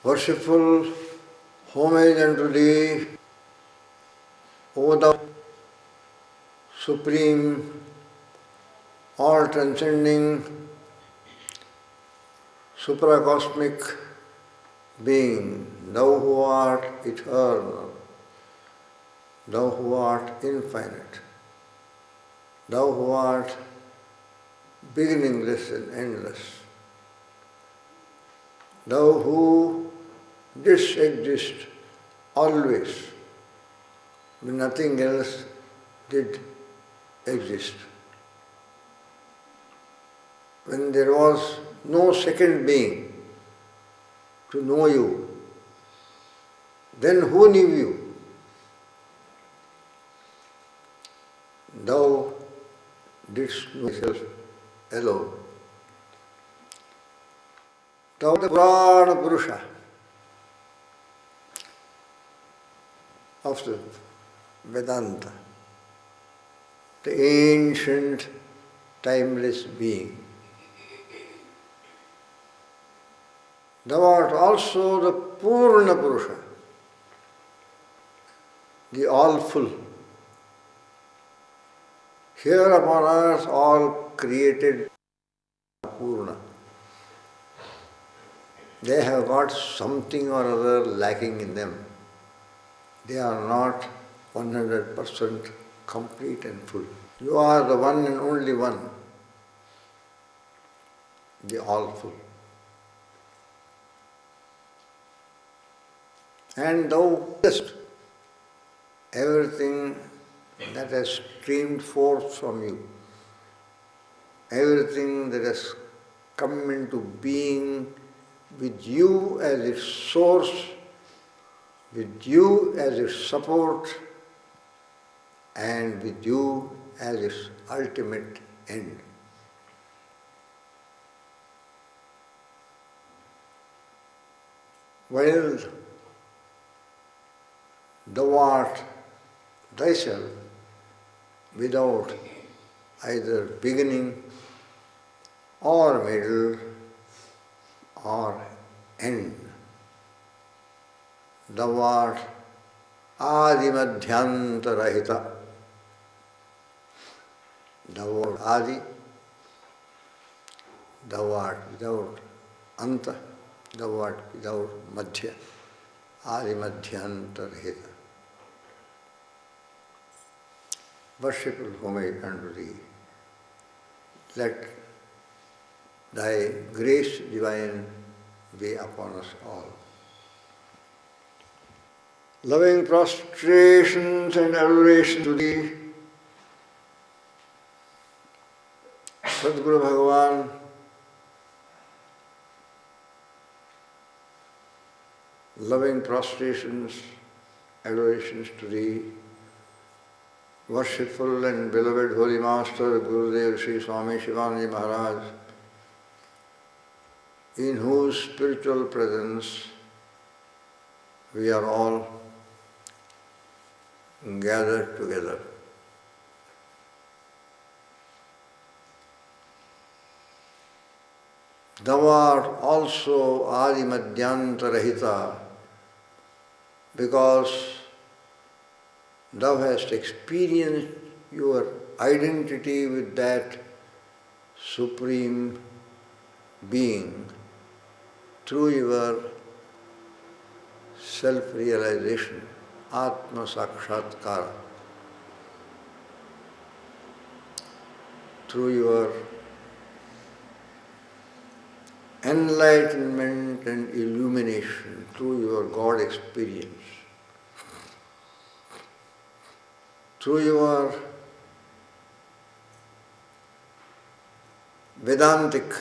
Worshipful homage unto Thee, O Thou Supreme, all-transcending, supracosmic Being, Thou who art eternal, Thou who art infinite, Thou who art beginningless and endless, Thou who didst exist always when nothing else did exist. When there was no second being to know you, then who knew you? Thou didst know yourself alone. Thou the Purana Purusha of the Vedanta, the ancient, timeless being. Thou art also the Purna Purusha, the all-full. Here upon earth all created Purna. They have got something or other lacking in them. They are not 100% complete and full. You are the one and only one, the all-full. And thou knowest everything that has streamed forth from you, everything that has come into being with you as its source, with you as its support, and with you as its ultimate end. While thou art thyself without either beginning or middle or end. Thou art Adi-Madhyanta-Rahita. Thou art Adi, thou art without Anta, thou art without Madhya. Adi-Madhyanta-Rahita. Worshipful homage unto Thee. Let Thy grace divine be upon us all. Loving prostrations and adoration to Thee, Sadguru Bhagavan, loving prostrations, adorations to Thee, worshipful and beloved Holy Master Gurudev Sri Swami Chidananda Maharaj, in whose spiritual presence we are all gathered together. Thou art also Adi-Madhyanta-Rahita, because thou hast experienced your identity with that Supreme Being through your self-realization, Atma-Sakshatkara, through your enlightenment and illumination, through your God experience, through your Vedantic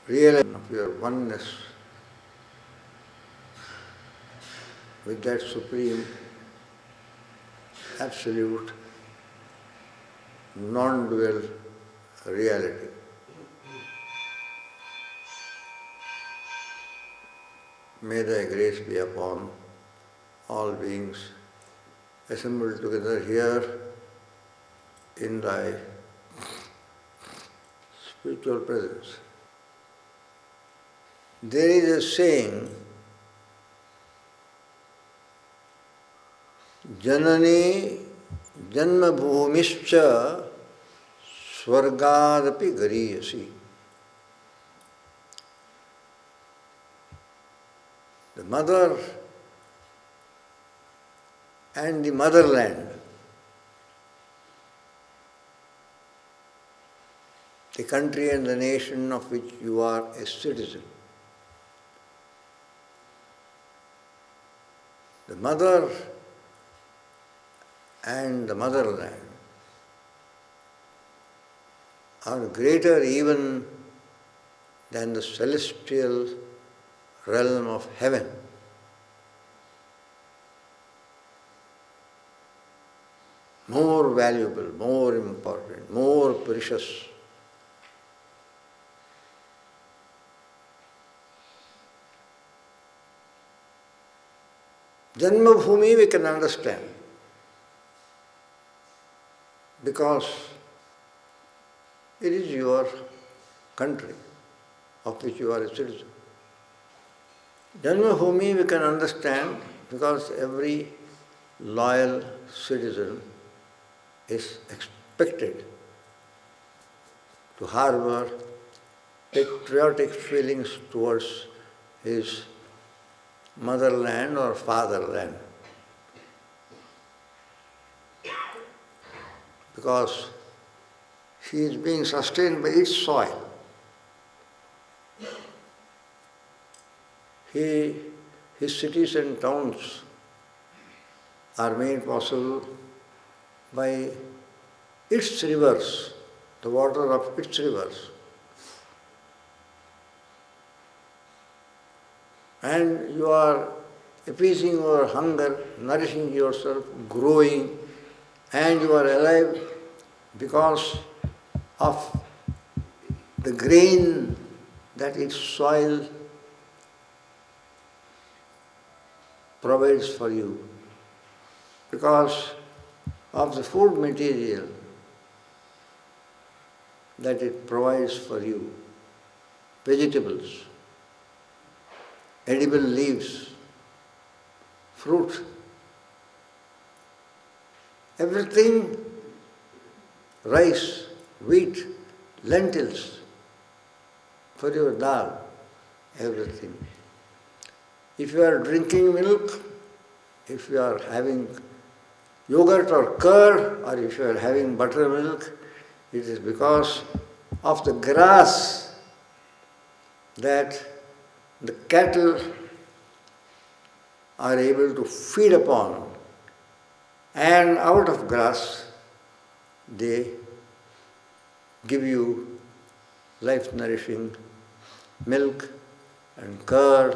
realization of your oneness with that Supreme, absolute, non-dual reality. May Thy grace be upon all beings assembled together here in Thy spiritual presence. There is a saying, Janani Janmabhumischa Swargadapi Gariyasi. The mother and the motherland, the country and the nation of which you are a citizen. The mother and the motherland are greater even than the celestial realm of heaven. More valuable, more important, more precious. Janmabhumi we can understand because it is your country of which you are a citizen. Janmabhumi we can understand because every loyal citizen is expected to harbor patriotic feelings towards his motherland or fatherland. Because he is being sustained by its soil. His cities and towns are made possible by its rivers, the water of its rivers. And you are appeasing your hunger, nourishing yourself, growing, and you are alive because of the grain that its soil provides for you, because of the food material that it provides for you, vegetables, edible leaves, fruit, everything, rice, wheat, lentils, for your dal, everything. If you are drinking milk, if you are having yogurt or curd, or if you are having buttermilk, it is because of the grass that the cattle are able to feed upon, and out of grass they give you life-nourishing milk and curd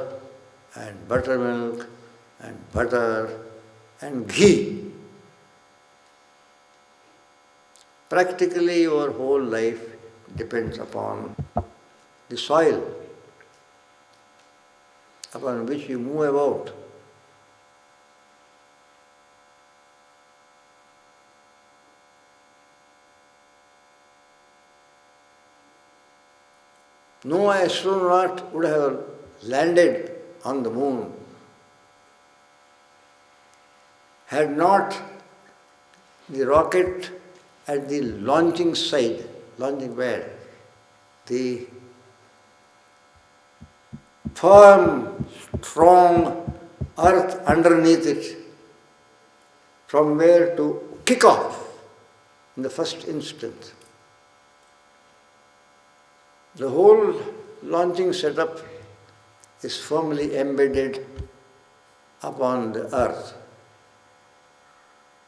and buttermilk and butter and ghee. Practically your whole life depends upon the soil upon which you move about. No astronaut would have landed on the moon had not the rocket at the launching side, launching pad, the firm, strong earth underneath it, from where to kick off in the first instant. The whole launching setup is firmly embedded upon the earth.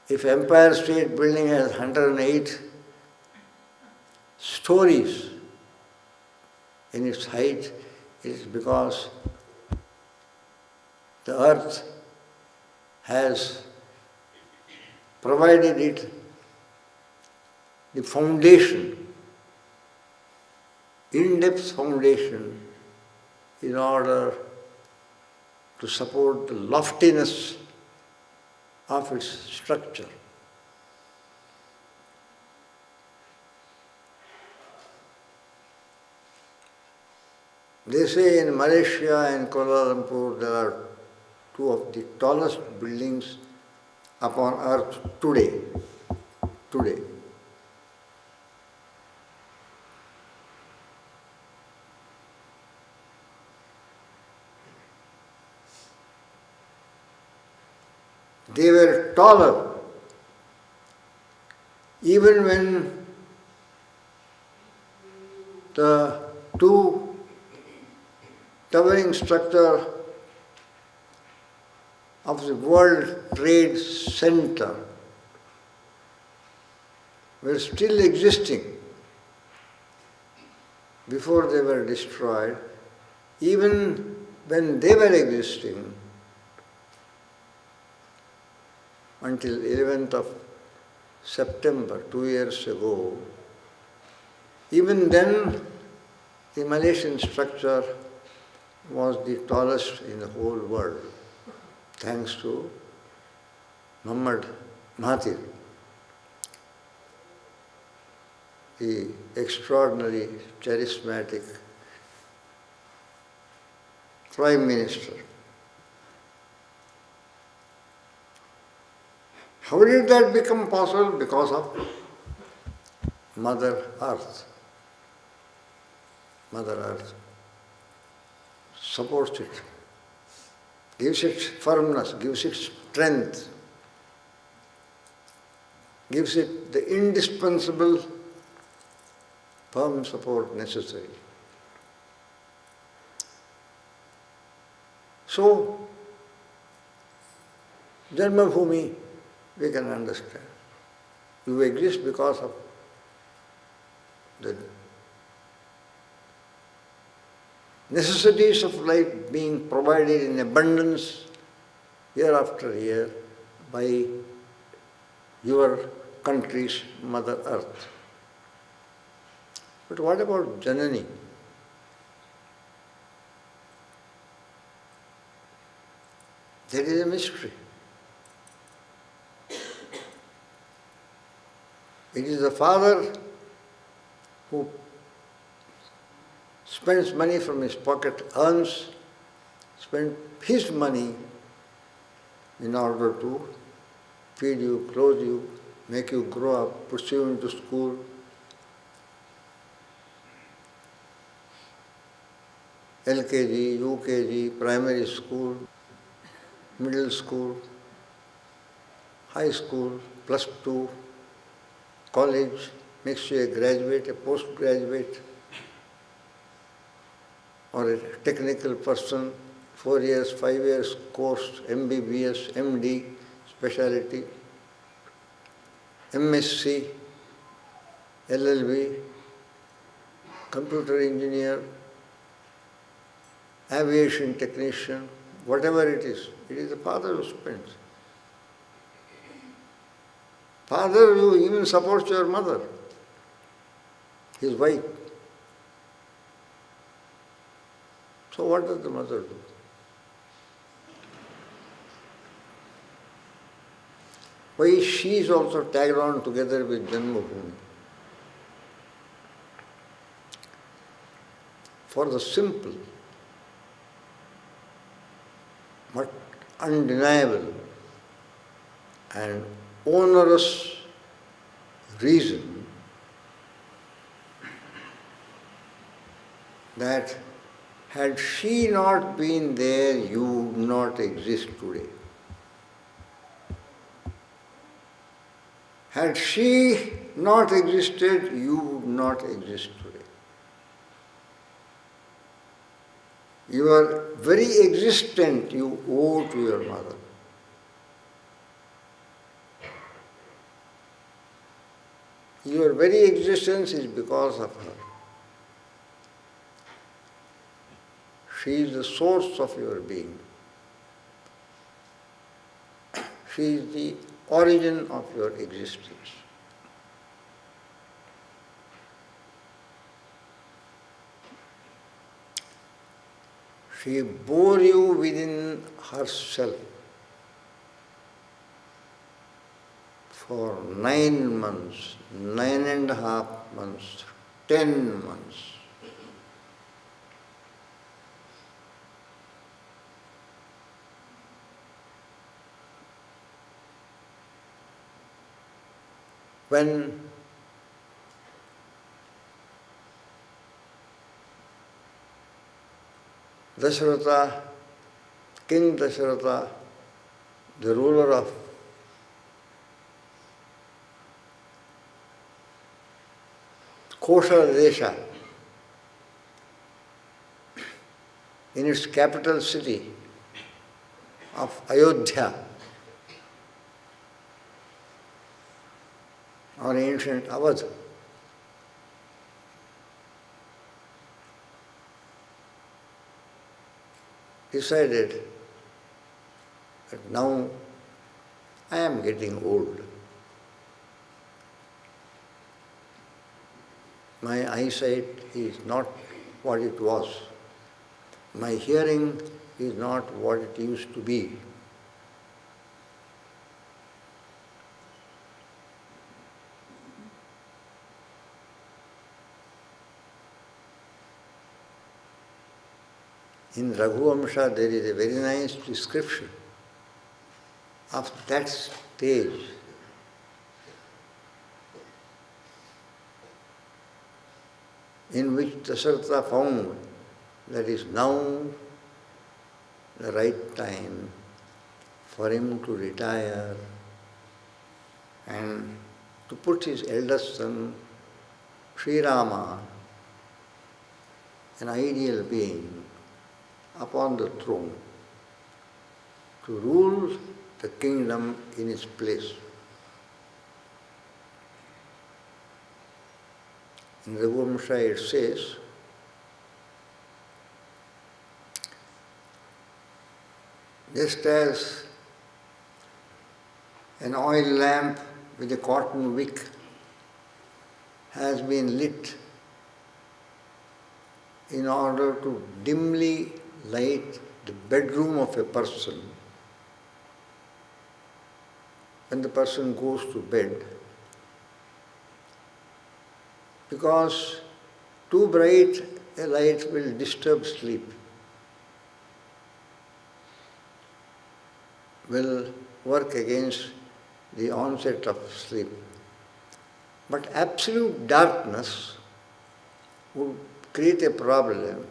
If Empire State Building has 108 stories in its height, it is because the earth has provided it the foundation, in-depth foundation, in order to support the loftiness of its structure. They say in Malaysia and Kuala Lumpur there are two of the tallest buildings upon earth today. Today. They were taller even when the two towering structure of the World Trade Center were still existing before they were destroyed. Even when they were existing, until 11th of September, 2 years ago, even then the Malaysian structure was the tallest in the whole world, thanks to Muhammad Mahathir, the extraordinary, charismatic Prime Minister. How did that become possible? Because of Mother Earth. Mother Earth supports it, gives it firmness, gives it strength, gives it the indispensable firm support necessary. So, Janmabhoomi, we can understand. You exist because of the necessities of life being provided in abundance year after year by your country's Mother Earth. But what about Janani? That is a mystery. It is the father who spends money from his pocket, spends his money in order to feed you, clothe you, make you grow up, push you into school. LKG, UKG, primary school, middle school, high school, +2, college, makes you a graduate, a postgraduate, or a technical person, 4 years, 5 years course, MBBS, MD, specialty, MSc, LLB, computer engineer, aviation technician, whatever it is the father who spends. Father, you even support your mother, his wife. So what does the mother do? Why she is also tagged on together with Janmabhoomi? For the simple but undeniable and onerous reason that had she not been there, you would not exist today. Had she not existed, you would not exist today. Your very existence you owe to your mother. Your very existence is because of her. She is the source of your being. She is the origin of your existence. She bore you within herself for 9 months, 9.5 months, 10 months. When Dasharatha, King Dasharatha, the ruler of Koshala Desha, in its capital city of Ayodhya, or ancient Awadh, decided that now I am getting old. My eyesight is not what it was. My hearing is not what it used to be. In Raghuvamsha there is a very nice description of that stage. In which Dasharatha found that is now the right time for him to retire and to put his eldest son, Sri Rama, an ideal being, upon the throne to rule the kingdom in its place. In the Raghuvamsha it says, just as an oil lamp with a cotton wick has been lit in order to dimly light the bedroom of a person, when the person goes to bed, because too bright a light will disturb sleep, will work against the onset of sleep. But absolute darkness would create a problem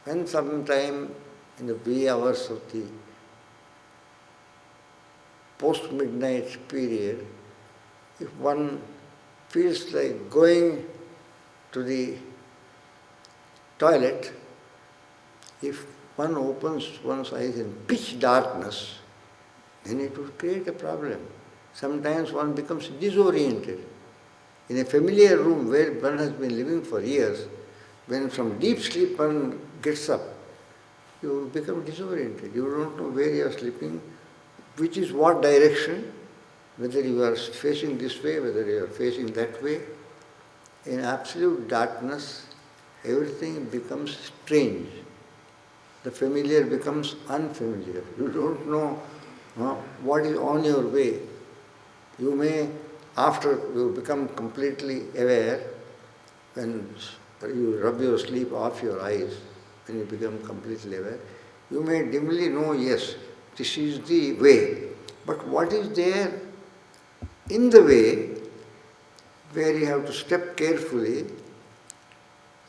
when sometime in the wee hours of the post-midnight period, if one feels like going to the toilet, if one opens one's eyes in pitch darkness, then it would create a problem. Sometimes one becomes disoriented. In a familiar room where one has been living for years, when from deep sleep one gets up, you become disoriented. You don't know where you are sleeping, which is what direction, whether you are facing this way, whether you are facing that way. In absolute darkness, everything becomes strange. The familiar becomes unfamiliar. You don't know what is on your way. You may, after you become completely aware, when you rub your sleep off your eyes, when you become completely aware, you may dimly know, yes, this is the way. But what is there in the way where you have to step carefully?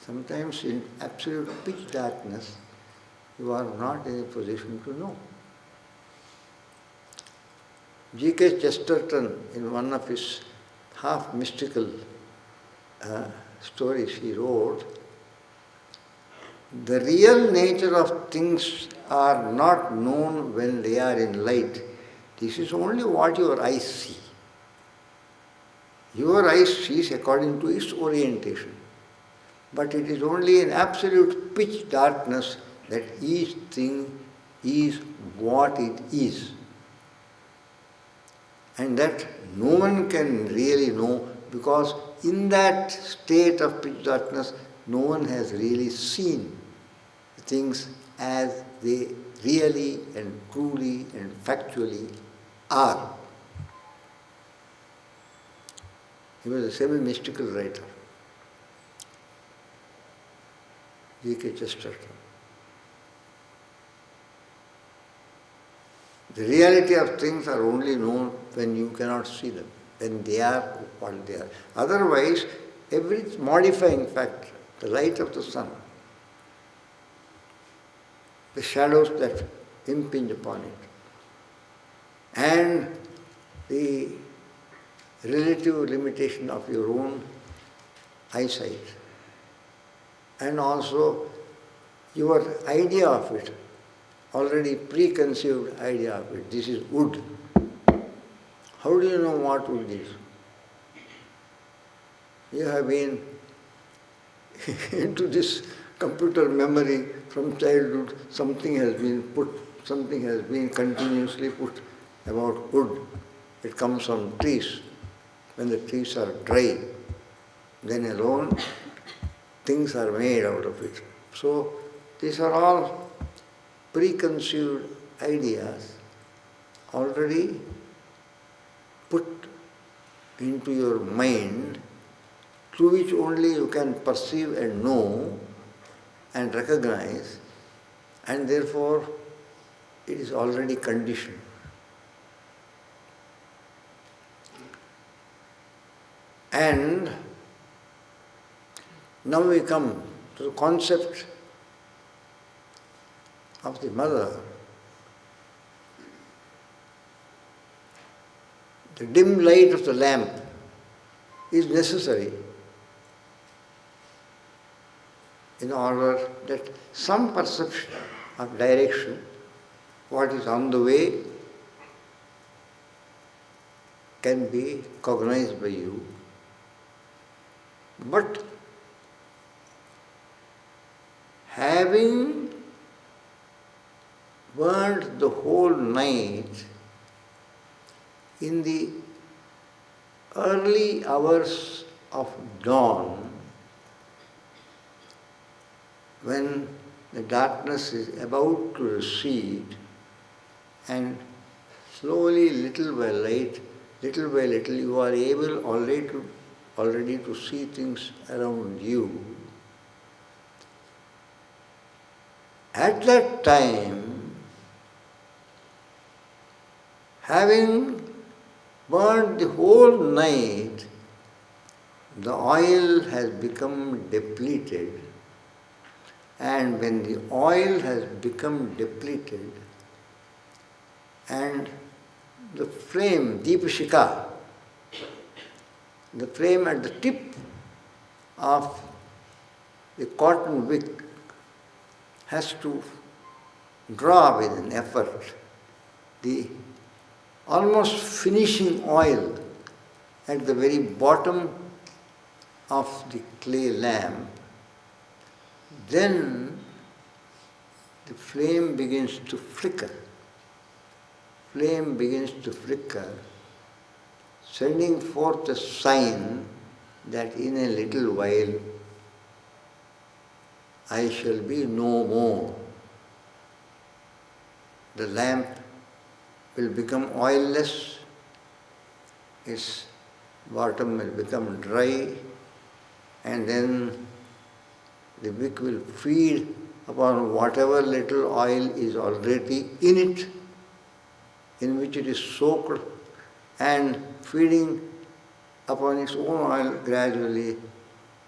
Sometimes in absolute pitch darkness, you are not in a position to know. G.K. Chesterton, in one of his half-mystical stories he wrote, the real nature of things are not known when they are in light. This is only what your eyes see. Your eyes sees according to its orientation. But it is only in absolute pitch darkness that each thing is what it is. And that no one can really know, because in that state of pitch darkness, no one has really seen things as they really and truly and factually are. He was a semi-mystical writer, G.K. Chesterton. The reality of things are only known when you cannot see them. when they are what they are. Otherwise, every modifying factor, the light of the sun, the shadows that impinge upon it, and the relative limitation of your own eyesight, and also your idea of it, already preconceived idea of it. This is wood. How do you know what wood is? You have been into this computer memory from childhood, something has been continuously put about wood. It comes from trees. When the trees are dry, then alone things are made out of it. So these are all preconceived ideas already put into your mind, through which only you can perceive and know and recognize, and therefore it is already conditioned. And now we come to the concept of the mother. The dim light of the lamp is necessary in order that some perception of direction, what is on the way, can be cognized by you. But having burned the whole night in the early hours of dawn, when the darkness is about to recede, and slowly, little by little, you are able already to see things around you. At that time, having burned the whole night, the oil has become depleted. And when the oil has become depleted, and the flame, Deepashika, the flame at the tip of the cotton wick has to draw with an effort the almost finishing oil at the very bottom of the clay lamp, then the flame begins to flicker. Flame begins to flicker, sending forth a sign that in a little while I shall be no more. The lamp will become oilless, its bottom will become dry, and then the wick will feed upon whatever little oil is already in it, in which it is soaked, and feeding upon its own oil gradually,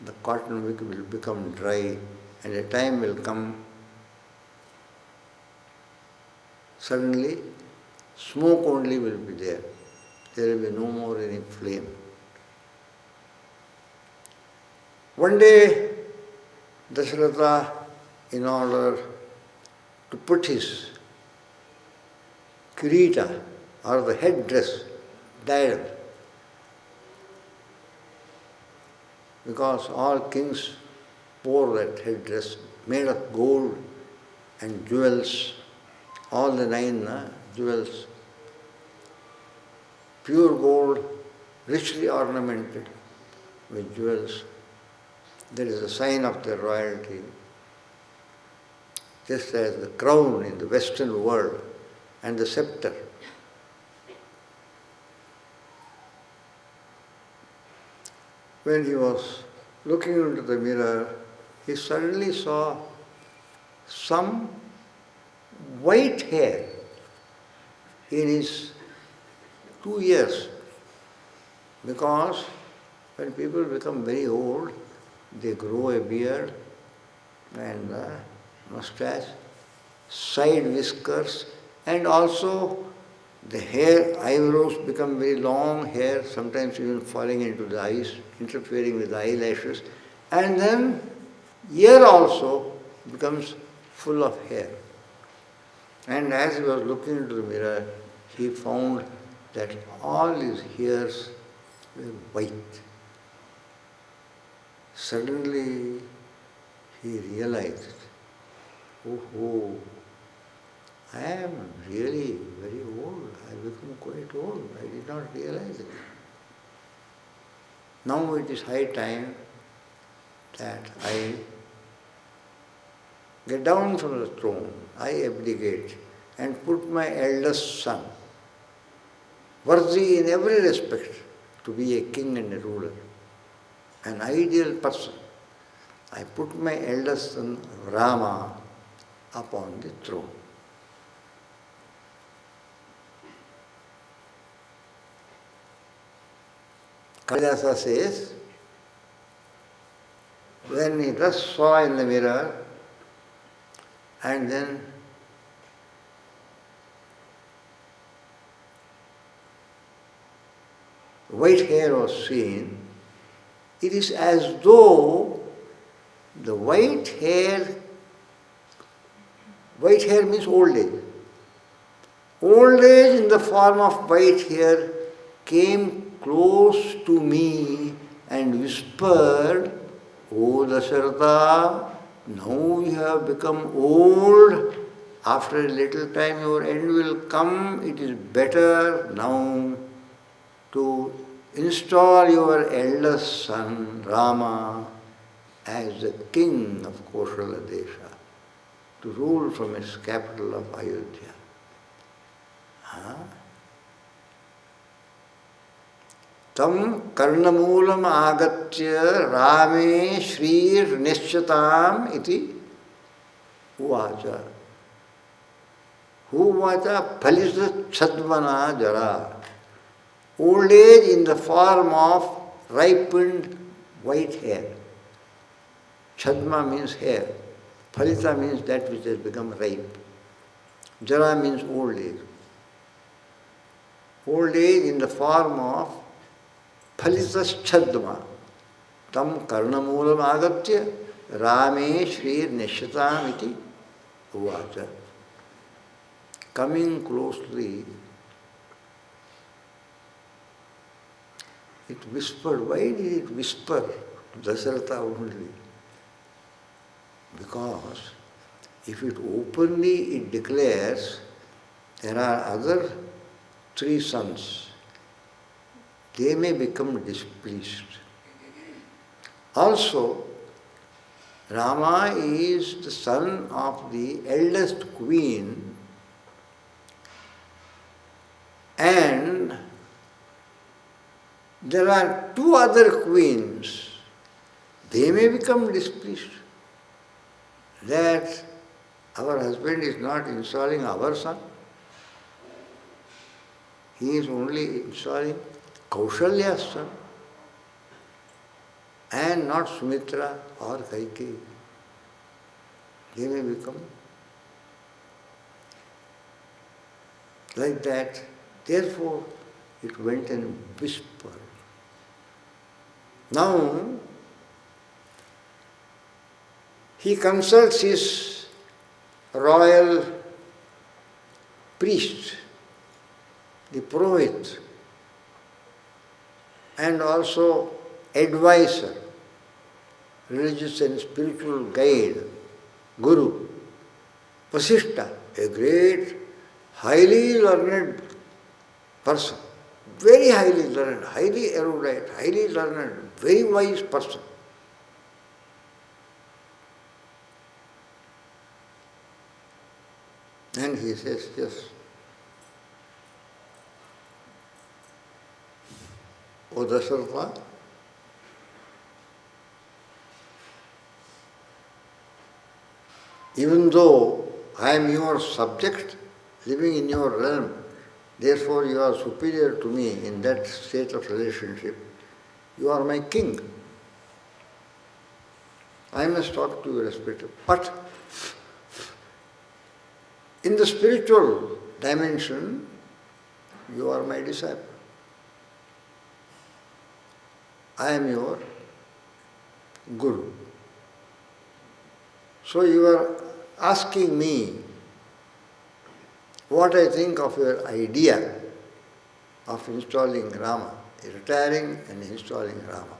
the cotton wick will become dry, and a time will come, suddenly smoke only will be there. There will be no more any flame. One day, Dasharatha, in order to put his kirita, or the headdress, diadem, because all kings wore that headdress made of gold and jewels, all the 9 jewels, pure gold, richly ornamented with jewels. That is a sign of their royalty. Just as the crown in the Western world and the scepter. When he was looking into the mirror, he suddenly saw some white hair in his 2 ears. Because when people become very old, they grow a beard and a mustache, side whiskers, and also the hair, eyebrows become very long hair, sometimes even falling into the eyes, interfering with the eyelashes, and then ear also becomes full of hair. And as he was looking into the mirror, he found that all his hairs were white. Suddenly he realized, oh, I am really very old. I have become quite old. I did not realize it. Now it is high time that I get down from the throne, I abdicate and put my eldest son, worthy in every respect to be a king and a ruler, an ideal person. I put my eldest son Rama upon the throne. Kalidasa says, when he just saw in the mirror and then white hair was seen, it is as though the white hair means old age. Old age in the form of white hair came close to me and whispered, "O Dasharatha, now you have become old. After a little time your end will come. It is better now to install your eldest son, Rama, as the king of Koshala Desha, to rule from its capital of Ayodhya." Tam karnamulam agatya rame shrir nishchatam iti uvacha. Uvacha phalisa chadvana jara. Old age in the form of ripened white hair. Chadma means hair. Phalita means that which has become ripe. Jara means old age. Old age in the form of phalitas chadma. Tam karnamulam agatya rame shrir nishatam iti uvacha. Coming closely, it whispered. Why did it whisper to Dasharatha only? Because if it openly it declares, there are other 3 sons, they may become displeased. Also, Rama is the son of the eldest queen, and there are 2 other queens. They may become displeased that our husband is not installing our son. He is only installing Kaushalya's son and not Sumitra or Kaikeyi. They may become like that. Therefore, it went and whispered. Now, he consults his royal priest, the Purohit, and also advisor, religious and spiritual guide, Guru, Vasishta, a great, highly learned person, very highly learned, highly erudite, highly learned, very wise person. And he says, yes. O Dasharatha, even though I am your subject, living in your realm, Therefore you are superior to me in that state of relationship. You are my king. I must talk to you respectively. But in the spiritual dimension, you are my disciple. I am your guru. So you are asking me what I think of your idea of installing Rama, retiring and installing Rama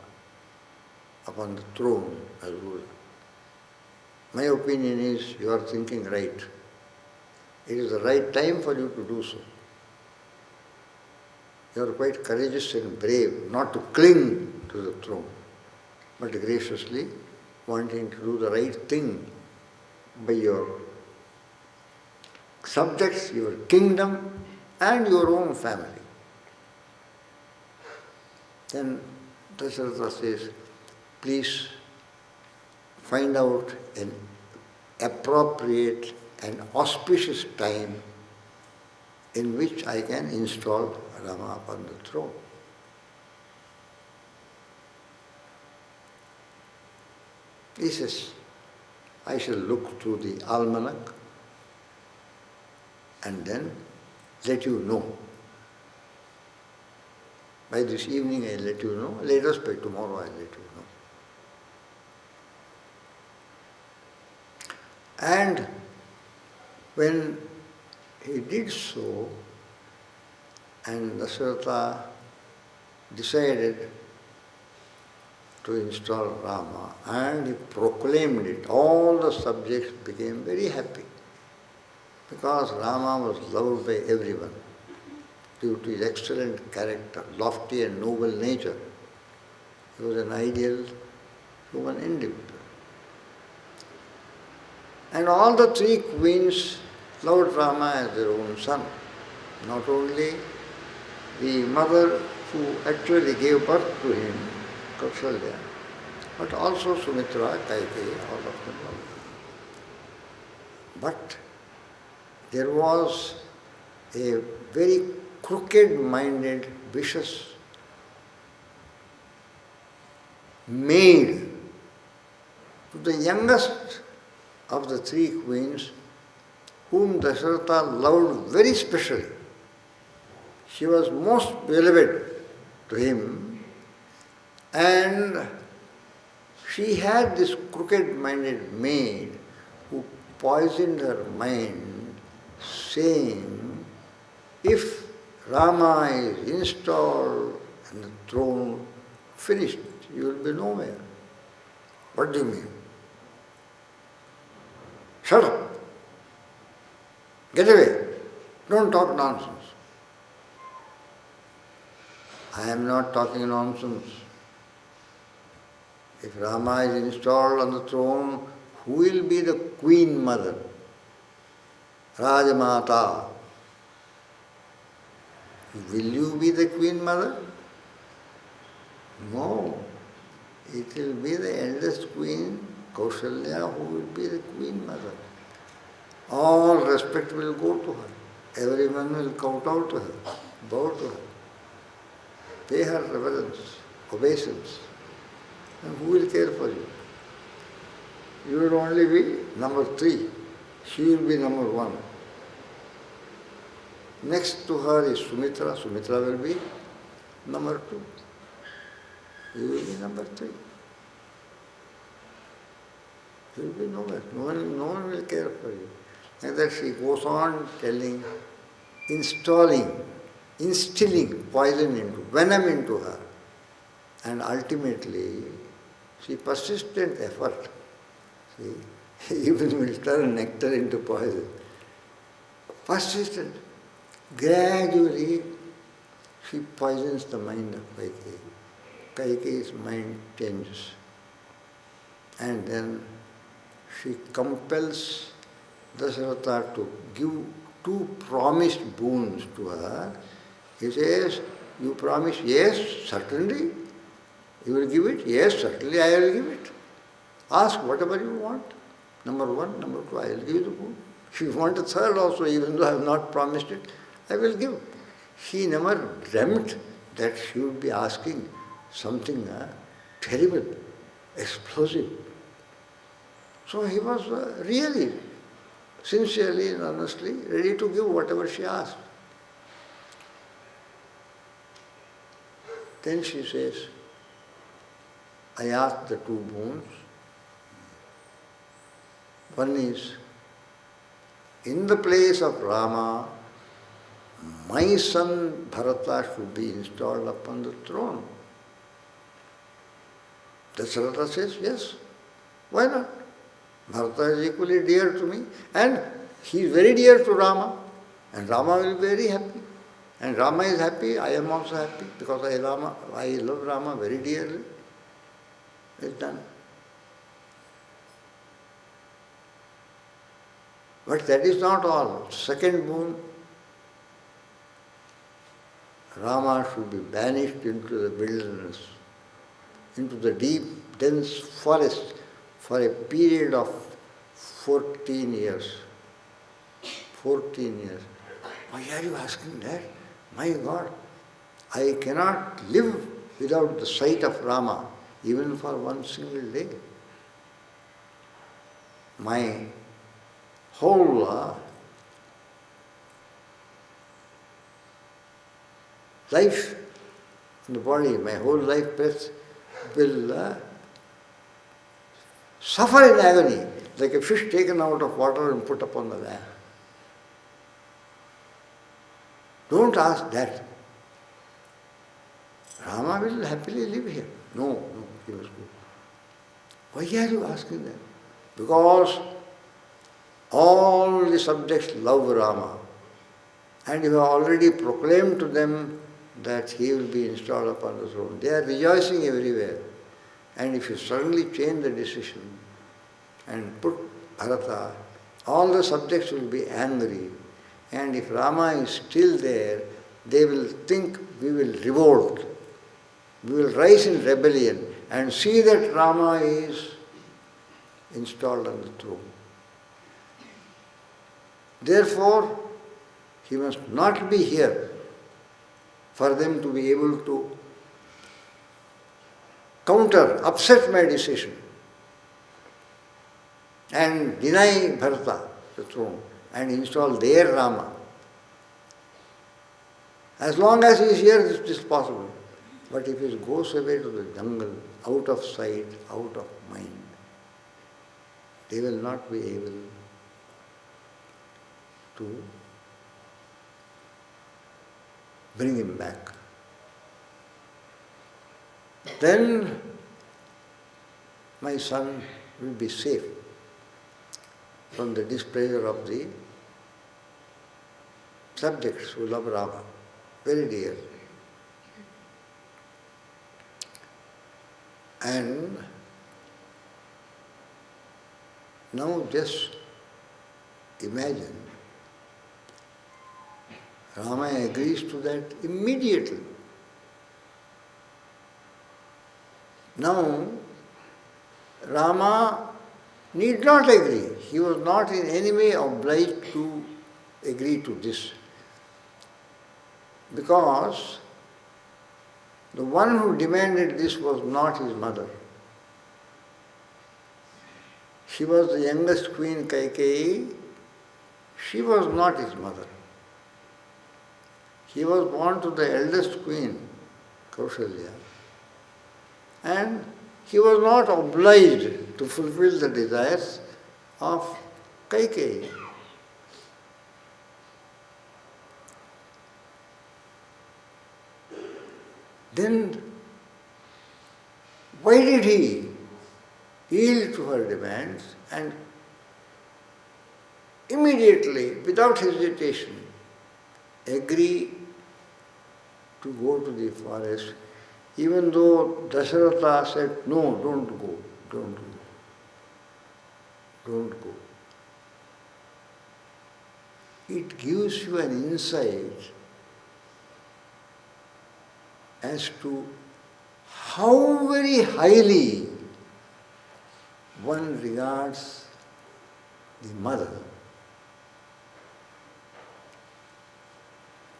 upon the throne as ruler. My opinion is you are thinking right. It is the right time for you to do so. You are quite courageous and brave not to cling to the throne, but graciously wanting to do the right thing by your subjects, your kingdom, and your own family. Then Dasharatha says, please find out an appropriate and auspicious time in which I can install Rama upon the throne. He says, I shall look through the almanac and then let you know. By this evening I'll let you know, latest by tomorrow I'll let you know. And when he did so, and Dasharatha decided to install Rama, and he proclaimed it, all the subjects became very happy, because Rama was loved by everyone due to his excellent character, lofty and noble nature. He was an ideal human individual. And all the three queens loved Rama as their own son. Not only the mother who actually gave birth to him, Kausalya, but also Sumitra, Kaikeyi, all of them loved him. But there was a very crooked-minded, vicious maid to the youngest of the three queens, whom Dasharatha loved very specially. She was most beloved to him, and she had this crooked-minded maid who poisoned her mind, saying, if Rama is installed and the throne finished, you will be nowhere. What do you mean? Shut up. Get away. Don't talk nonsense. I am not talking nonsense. If Rama is installed on the throne, who will be the queen mother? Rajamata. Will you be the queen mother? No. It will be the eldest queen, Kausalya, who will be the queen mother. All respect will go to her. Everyone will kowtow to her, bow to her, pay her reverence, obeisance. And who will care for you? You will only be number 3. She will be number 1. Next to her is Sumitra. Sumitra will be number 2. You will be number 3. You will be nowhere. No one will care for you. And that she goes on telling, instilling poison into, venom into her. And ultimately, she persistent effort, even will turn nectar into poison. Persistent. Gradually, she poisons the mind of Kaikeyi. Kaikeyi's mind changes. And then she compels Dasharatha to give 2 promised boons to her. He says, you promise, yes, certainly. You will give it? Yes, certainly I will give it. Ask whatever you want. Number 1, number 2, I will give you the boon. If you want a third also, even though I have not promised it, I will give. he never dreamt that she would be asking something terrible, explosive. So he was really, sincerely and honestly ready to give whatever she asked. Then she says, I asked the two boons. One is, in the place of Rama, my son Bharata should be installed upon the throne. Dasharatha says, yes, why not? Bharata is equally dear to me, and he is very dear to Rama, and Rama will be very happy. And Rama is happy, I am also happy, because I love Rama very dearly. It's done. But that is not all. Second boon, Rama should be banished into the wilderness, into the deep, dense forest for a period of 14 years. 14 years. Why are you asking that? My God, I cannot live without the sight of Rama, even for one single day. My whole life in the body, my whole life breath will suffer in agony, like a fish taken out of water and put upon the land. Don't ask that. Rama will happily live here. No, he must go. Why are you asking that? Because all the subjects love Rama, and you have already proclaimed to them that he will be installed upon the throne. They are rejoicing everywhere. And if you suddenly change the decision and put Bharata, all the subjects will be angry. And if Rama is still there, they will think we will revolt. We will rise in rebellion and see that Rama is installed on the throne. Therefore, he must not be here for them to be able to upset my decision and deny Bharata the throne and install their Rama. As long as he is here, it is possible. But if he goes away to the jungle, out of sight, out of mind, they will not be able to bring him back. Then my son will be safe from the displeasure of the subjects who love Rama very dearly. And now just imagine, Rama agrees to that immediately. Now, Rama need not agree. He was not in any way obliged to agree to this. Because the one who demanded this was not his mother. She was the youngest queen, Kaikeyi. She was not his mother. He was born to the eldest queen, Kaushalya. And he was not obliged to fulfill the desires of Kaikeyi. Then, why did he yield to her demands and immediately, without hesitation, agree to go to the forest, even though Dasharatha said, no, don't go, don't go, don't go. It gives you an insight as to how very highly one regards the mother.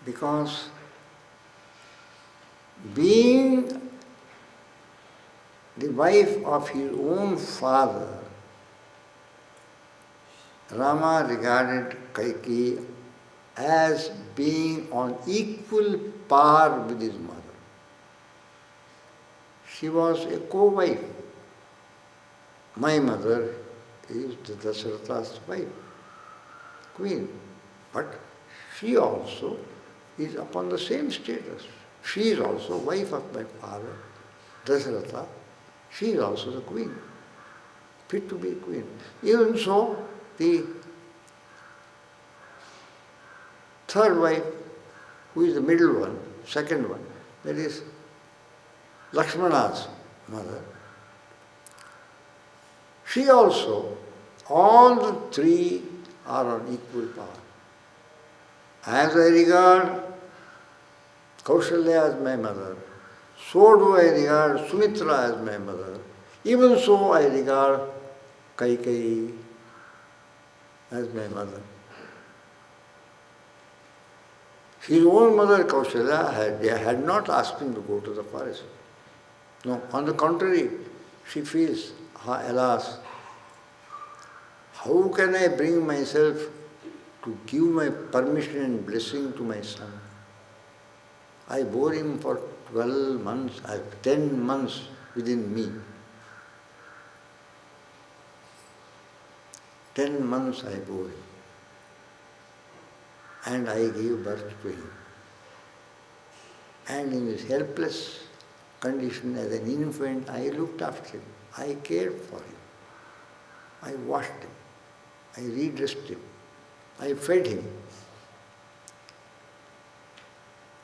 Because being the wife of his own father, Rama regarded Kaikeyi as being on equal par with his mother. She was a co-wife. My mother is the Dasharatha's wife, queen. But she also is upon the same status. She is also wife of my father, Dasharatha. She is also the queen, fit to be queen. Even so, the third wife, who is the middle one, second one, that is Lakshmana's mother, she also, all the three are on equal par. As I regard Kaushalya as my mother, so do I regard Sumitra as my mother. Even so, I regard Kaikeyi as my mother. His own mother, Kaushalya, had not asked him to go to the forest. No, on the contrary, she feels, alas, how can I bring myself to give my permission and blessing to my son? I bore him for 12 months, 10 months within me. 10 months I bore him. And I gave birth to him. And in his helpless condition as an infant, I looked after him. I cared for him. I washed him. I redressed him. I fed him.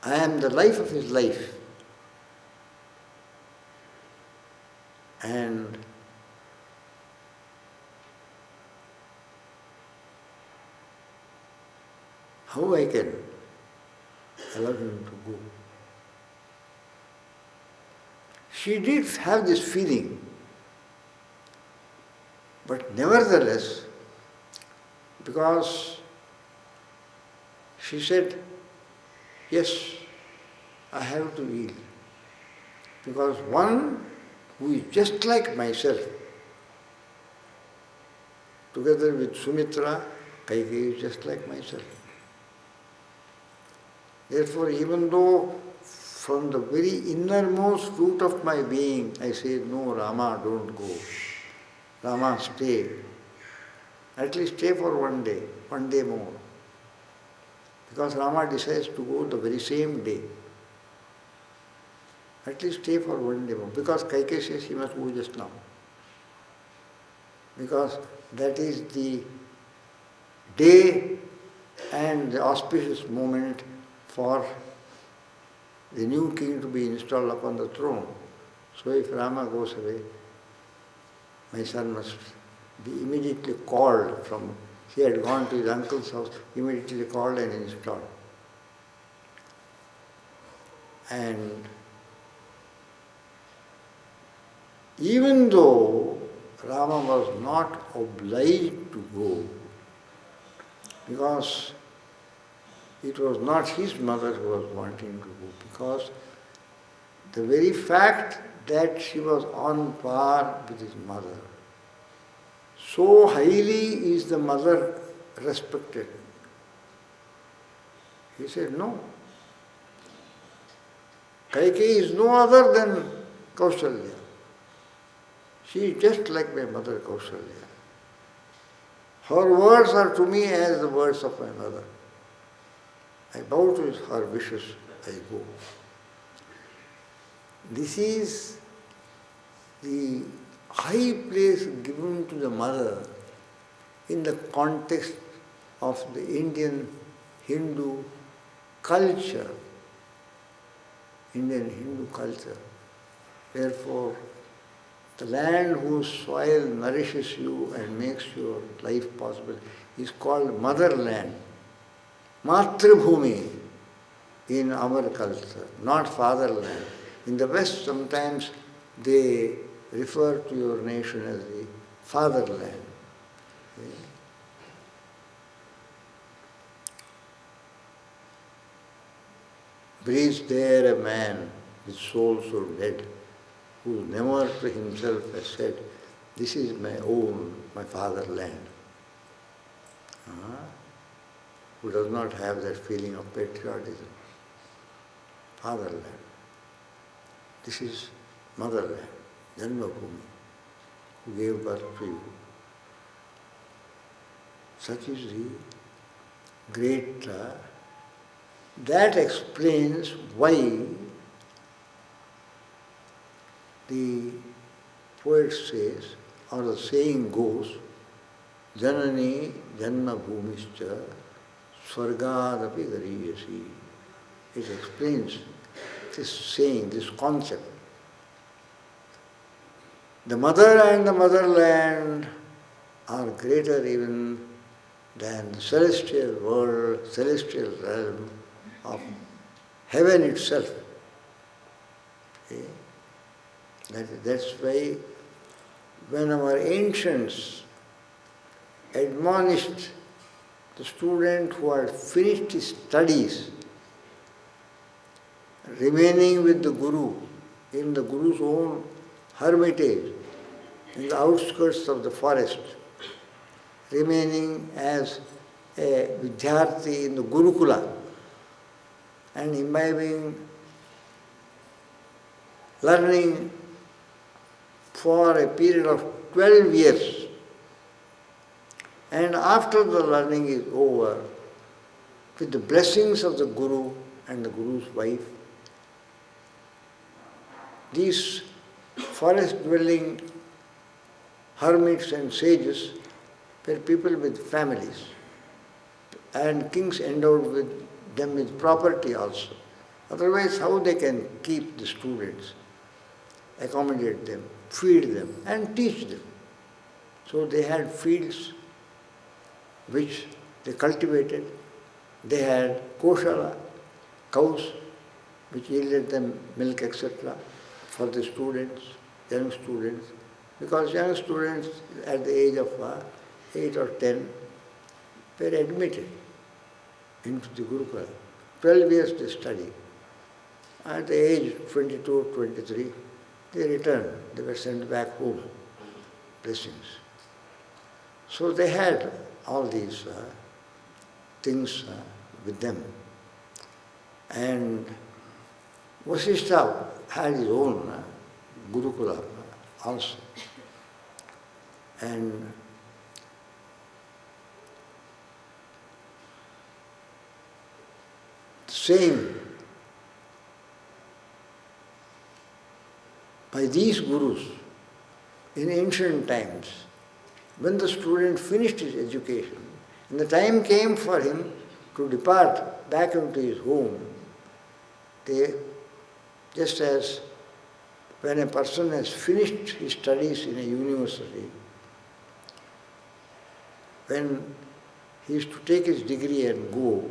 I am the life of his life. And how I can allow him to go? She did have this feeling, but nevertheless, because she said, yes, I have to yield. Because one who is just like myself, together with Sumitra, Kaikeyi is just like myself. Therefore, even though from the very innermost root of my being, I say, no, Rama, don't go. Rama, stay. At least stay for one day more. Because Rama decides to go the very same day. At least stay for one day more. Because Kaikeyi says he must go just now. Because that is the day and the auspicious moment for the new king to be installed upon the throne. So if Rama goes away, my son must be immediately called from, he had gone to his uncle's house, immediately called and installed. And even though Rama was not obliged to go, because it was not his mother who was wanting to go, because the very fact that she was on par with his mother, so highly is the mother respected. He said, no. Kaikeyi is no other than Kaushalya. She is just like my mother Kaushalya. Her words are to me as the words of my mother. I bow to her wishes, I go. This is the high place given to the mother in the context of the Indian Hindu culture. Indian Hindu culture. Therefore, the land whose soil nourishes you and makes your life possible is called motherland. Matribhumi in our culture, not fatherland. In the West, sometimes they refer to your nation as the fatherland. Breathes there a man his soul so dead, who never to himself has said, this is my own, my fatherland. Who does not have that feeling of patriotism. Fatherland. This is motherland, Janmabhoomi, who gave birth to you. Such is the great, that explains why the poet says, or the saying goes, Janani Janma Bhumischa Swargadapi Gariyasi. It explains this saying, this concept. The mother and the motherland are greater even than the celestial world, celestial realm of heaven itself. Okay? That's why when our ancients admonished the student who had finished his studies, remaining with the Guru, in the Guru's own hermitage, in the outskirts of the forest, remaining as a Vidyarthi in the Gurukula, and imbibing, learning for a period of 12 years. And after the learning is over, with the blessings of the Guru and the Guru's wife, these forest-dwelling hermits and sages were people with families, and kings endowed with them with property also. Otherwise, how they can keep the students, accommodate them, feed them, and teach them? So they had fields which they cultivated. They had koshala, cows, which yielded them milk, etc., for the students, young students. Because young students at the age of 8 or 10 were admitted into the Gurukula. 12 years they study. At the age of 22, 23, they returned. They were sent back home. Blessings. So they had all these things with them. And Vasishtha had his own Gurukula also. And same by these gurus in ancient times, when the student finished his education and the time came for him to depart back into his home, they, just as when a person has finished his studies in a university, when he is to take his degree and go,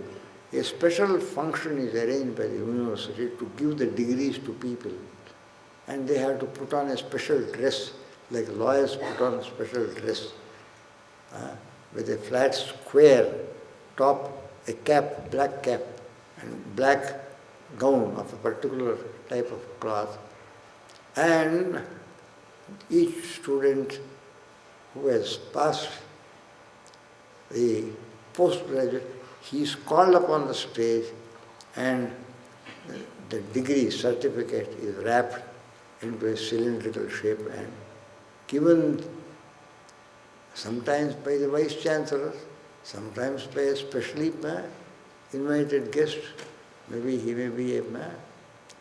a special function is arranged by the university to give the degrees to people. And they have to put on a special dress, like lawyers put on a special dress, with a flat square top, a cap, black cap, and black gown of a particular type of cloth. And each student who has passed the postgraduate, he is called upon the stage, and the degree certificate is wrapped into a cylindrical shape and given sometimes by the Vice Chancellor, sometimes by a specially invited guest. Maybe he may be a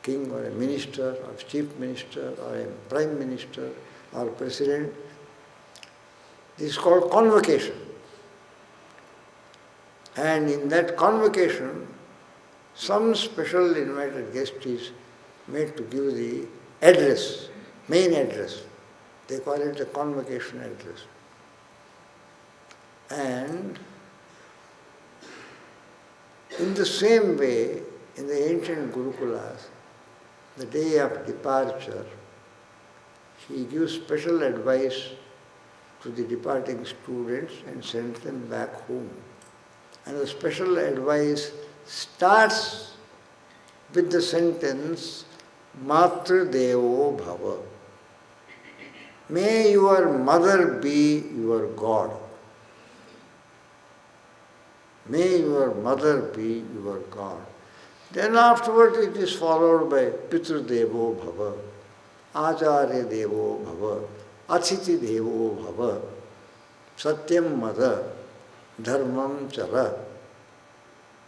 king or a minister or chief minister or a prime minister or president. This is called convocation. And in that convocation, some special invited guest is made to give the address, main address. They call it the convocation address. And in the same way, in the ancient Gurukulas, the day of departure, he gives special advice to the departing students and sends them back home. And the special advice starts with the sentence, Matra Devo Bhava. May your mother be your God. May your mother be your God. Then afterward it is followed by Pitru Devo Bhava, Acharya Devo Bhava, Athithi Devo Bhava, Satyam Mada, Dharmam Chala,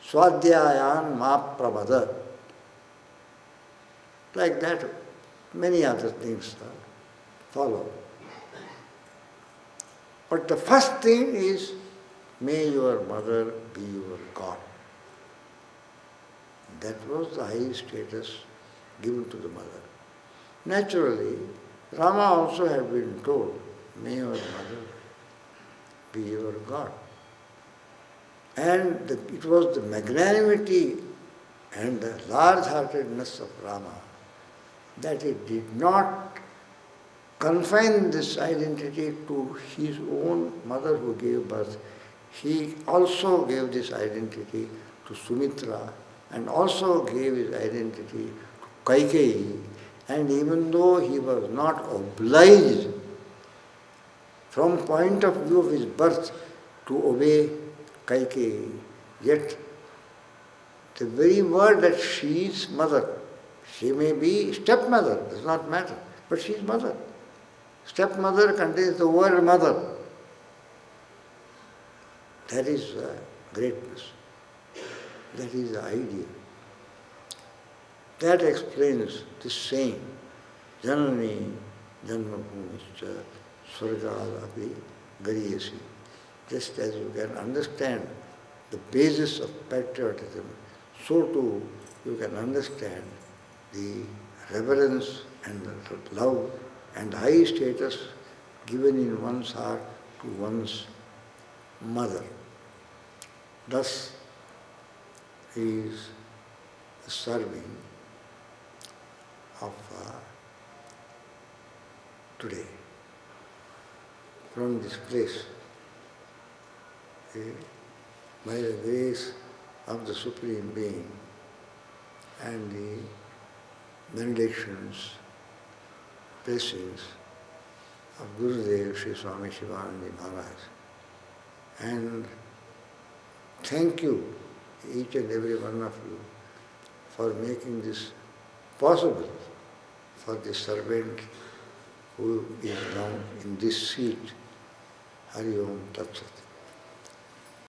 Swadhyayan Ma Pramada. Like that, many other things follow. But the first thing is, may your mother be your God. That was the high status given to the mother. Naturally, Rama also had been told, may your mother be your God. And it was the magnanimity and the large-heartedness of Rama that he did not confine this identity to his own mother who gave birth. He also gave this identity to Sumitra and also gave his identity to Kaikeyi. And even though he was not obliged from point of view of his birth to obey Kaikeyi, yet the very word that she is mother, she may be stepmother, does not matter, but she is mother. Stepmother contains the word mother. That is greatness. That is the idea. That explains this saying, Janani Janmabhumischa Swargadapi Gariyasi. Just as you can understand the basis of patriotism, so too you can understand the reverence and the love and high status given in one's heart to one's mother. Thus is the serving of today. From this place, by the grace of the Supreme Being and the benedictions, blessings of Gurudev Sri Swami Chidananda Maharaj. And thank you, each and every one of you, for making this possible for the servant who is now in this seat. Hari Om Tat Sat.